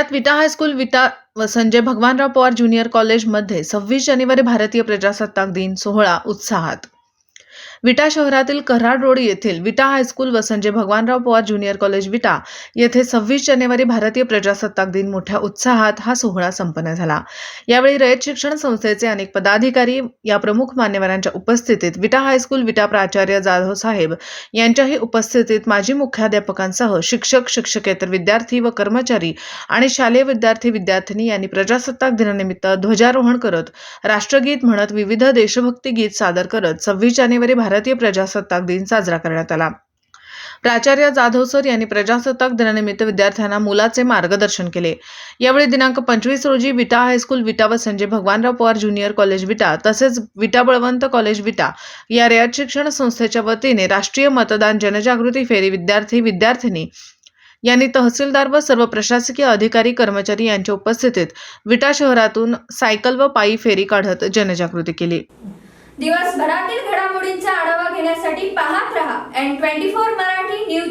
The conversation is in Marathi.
विटा हायस्कूल विटा व संजय भगवानराव पवार ज्युनियर कॉलेजमध्ये 26 जानेवारी भारतीय प्रजासत्ताक दिन सोहळा उत्साहात। विटा शहरातील कराड रोड येथील विटा हायस्कूल व संजय भगवानराव पवार ज्युनियर कॉलेज विटा येथे 26 जानेवारी भारतीय प्रजासत्ताक दिन मोठ्या उत्साहात हा सोहळा संपन्न झाला। यावेळी रयत शिक्षण संस्थेचे अनेक पदाधिकारी या प्रमुख मान्यवरांच्या उपस्थितीत विटा हायस्कूल विटा प्राचार्य जाधव साहेब यांच्याही उपस्थितीत माजी मुख्याध्यापकांसह शिक्षक, शिक्षकेतर विद्यार्थी व कर्मचारी आणि शालेय विद्यार्थी यांनी प्रजासत्ताक दिनानिमित्त ध्वजारोहण करत, राष्ट्रगीत म्हणत विविध देशभक्ती गीत सादर करत 26 जानेवारी भारतीय प्रजासत्ताक दिन साजरा करण्यात आला। प्राचार्य जाधव सर यांनी प्रजासत्ताक दिनानिमित्त विद्यार्थ्यांना मोलाचे मार्गदर्शन केले। यावेळी दिनांक 25 रोजी विटा हायस्कूल विटा व संजय भगवानराव पवार ज्युनियर कॉलेज विटा तसेच विटा बळवंत कॉलेज विटा या रयत शिक्षण संस्थेच्या वतीने राष्ट्रीय मतदान जनजागृती फेरी विद्यार्थी-विद्यार्थिनी यांनी तहसीलदार व सर्व प्रशासकीय अधिकारी कर्मचारी यांच्या उपस्थितीत विटा शहरातून सायकल व पायी फेरी काढत जनजागृती केली। दिवसभरातील घडामोडींचा आढावा घेण्यासाठी पाहत रहा N24 मराठी न्यूज।